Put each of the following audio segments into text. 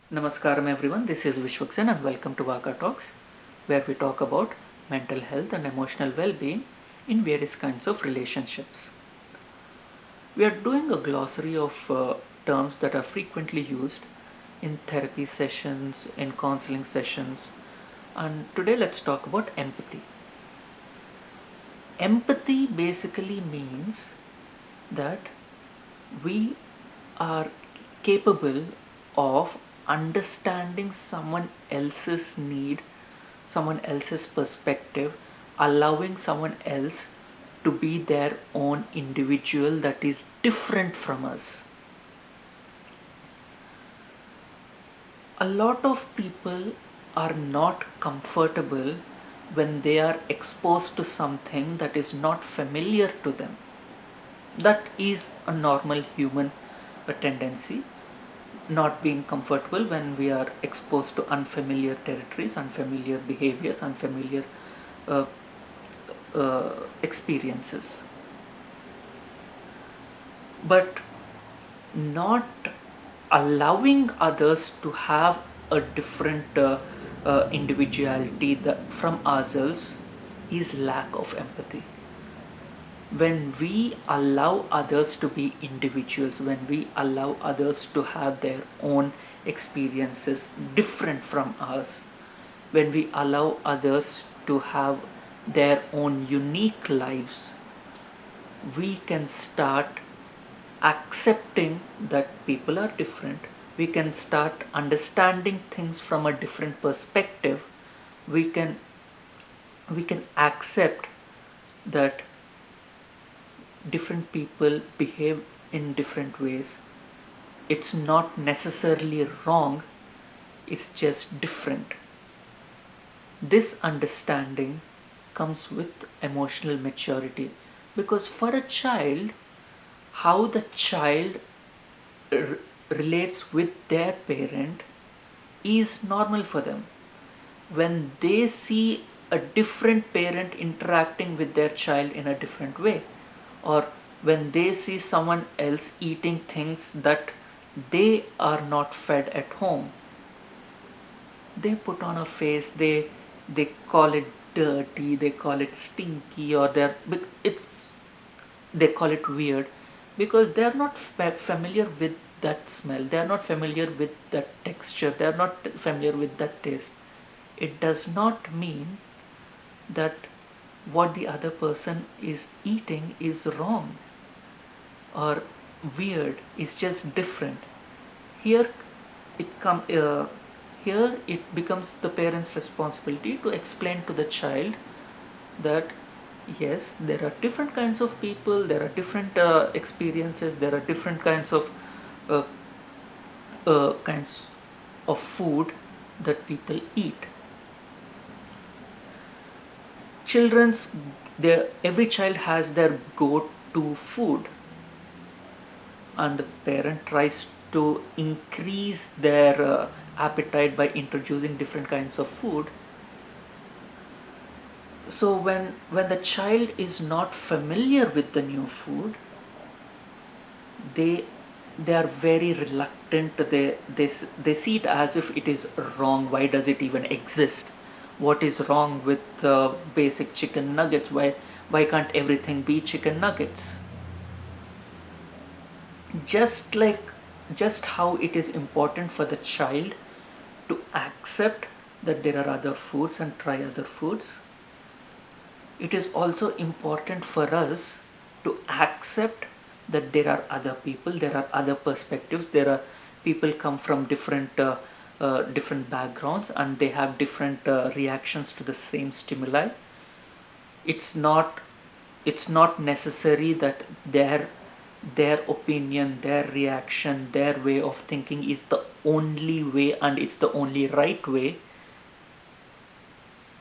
Namaskaram everyone, this is Vishwaksen and welcome to Vaka Talks, where we talk about mental health and emotional well-being in various kinds of relationships. We are doing a glossary of terms that are frequently used in therapy sessions, in counseling sessions, and today let's talk about empathy. Empathy basically means that we are capable of understanding someone else's need, someone else's perspective, allowing someone else to be their own individual that is different from us. A lot of people are not comfortable when they are exposed to something that is not familiar to them. That is a normal human tendency, not being comfortable when we are exposed to unfamiliar territories, unfamiliar behaviors, unfamiliar uh, experiences. But not allowing others to have a different individuality from ourselves is lack of empathy. When we allow others to be individuals, when we allow others to have their own experiences different from us, when we allow others to have their own unique lives, we can start accepting that people are different. We can start understanding things from a different perspective. We can we can accept that different people behave in different ways. It's not necessarily wrong, it's just different. This understanding comes with emotional maturity, because for a child, how the child r- relates with their parent is normal for them. When they see a different parent interacting with their child in a different way, or when they see someone else eating things that they are not fed at home, they put on a face, they call it dirty, they call it stinky, or it's they call it weird, because they are not familiar with that smell, they are not familiar with that texture, they are not familiar with that taste. It does not mean that what the other person is eating is wrong or weird, is just different. Here it come here it becomes the parent's responsibility to explain to the child that yes, there are different kinds of people, there are different experiences, there are different uh, kinds of food that people eat. Children's their Every child has their go to food, and the parent tries to increase their appetite by introducing different kinds of food. So when the child is not familiar with the new food, they they are very reluctant. They see it as if it is wrong. Why does it even exist? What is wrong with basic chicken nuggets? Why can't everything be chicken nuggets? Just like just how it is important for the child to accept that there are other foods and try other foods, it is also important for us to accept that there are other people, there are other perspectives, there are people come from different backgrounds, and they have different reactions to the same stimuli. It's not it's not necessary that their opinion, their reaction, their way of thinking is the only way and it's the only right way.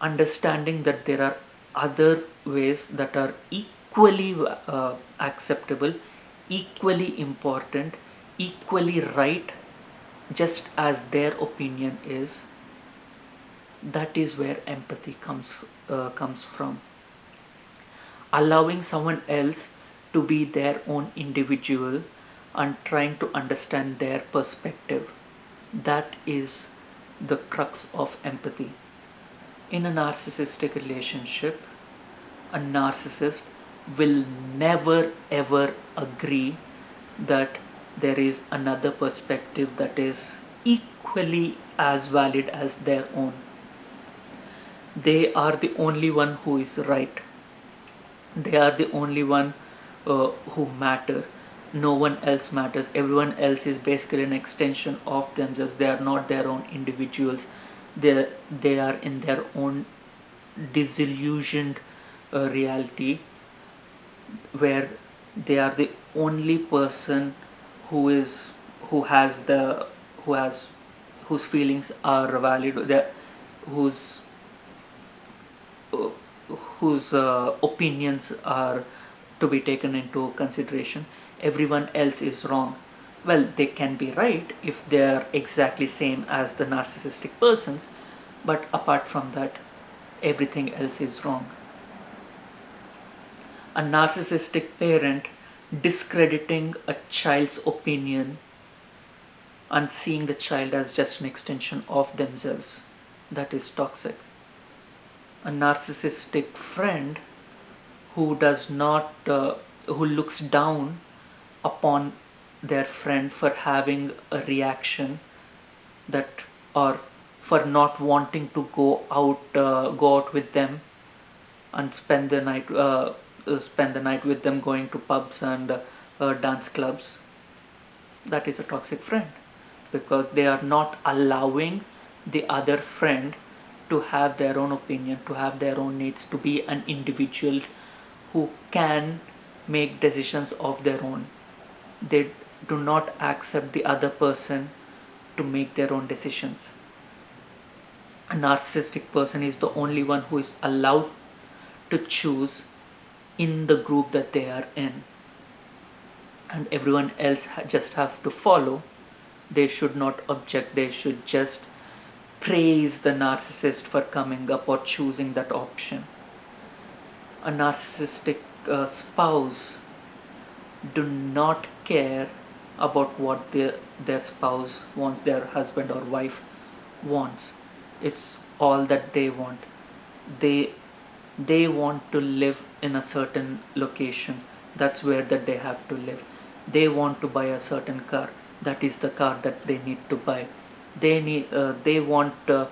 Understanding that there are other ways that are equally acceptable, equally important, equally right, just as their opinion is, that is where empathy comes from. Allowing someone else to be their own individual and trying to understand their perspective. That is the crux of empathy. In a narcissistic relationship, a narcissist will never ever agree that there is another perspective that is equally as valid as their own. They are the only one who is right. They are the only one who matter. No one else matters. Everyone else is basically an extension of themselves. They are not their own individuals. They are in their own disillusioned reality, where they are the only person who is who has the who has whose feelings are valid, whose uh, opinions are to be taken into consideration. Everyone else is wrong. Well, they can be right if they are exactly same as the narcissistic persons, but apart from that, everything else is wrong. A narcissistic parent discrediting a child's opinion and seeing the child as just an extension of themselves, that is toxic. A narcissistic friend who does not who looks down upon their friend for having a reaction that, or for not wanting to go out with them and spend the night with them, going to pubs and dance clubs. That is a toxic friend, because they are not allowing the other friend to have their own opinion, to have their own needs, to be an individual who can make decisions of their own. They do not accept the other person to make their own decisions. A narcissistic person is the only one who is allowed to choose in the group that they are in, and everyone else just have to follow. They should not object, they should just praise the narcissist for coming up or choosing that option. A narcissistic spouse do not care about what their spouse wants, their husband or wife wants. It's all that they want. they they want to live in a certain location. That's where that they have to live. They want to buy a certain car. That is the car that they need to buy. They want a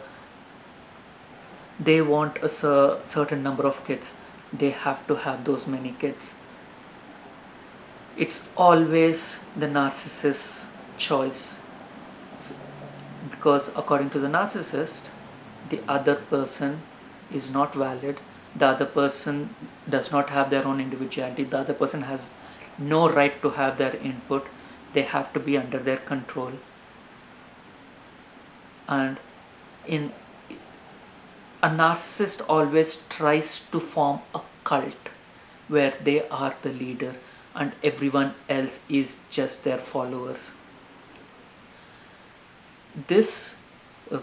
certain number of kids. They have to have those many kids. It's always the narcissist's choice, because according to the narcissist, the other person is not valid. The other person does not have their own individuality. The other person has no right to have their input. They have to be under their control. And in a narcissist always tries to form a cult where they are the leader and everyone else is just their followers. This uh,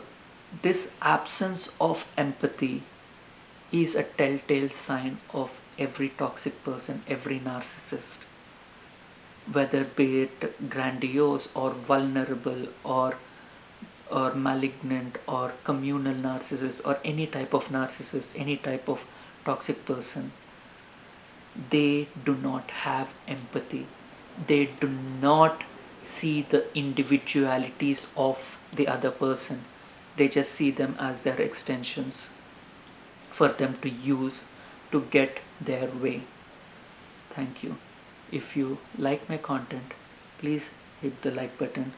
this absence of empathy is a telltale sign of every toxic person, every narcissist, whether be it grandiose or vulnerable or malignant or communal narcissist or any type of narcissist, any type of toxic person. They do not have empathy. They do not see the individualities of the other person. They just see them as their extensions for them to use to get their way. Thank you. If you like my content, please hit the like button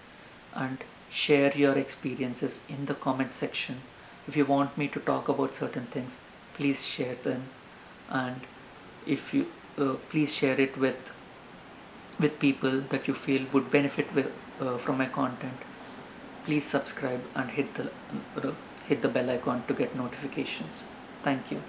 and share your experiences in the comment section. If you want me to talk about certain things, please share them, and if you please share it with people that you feel would benefit from my content. Please subscribe and hit the bell icon to get notifications. Thank you.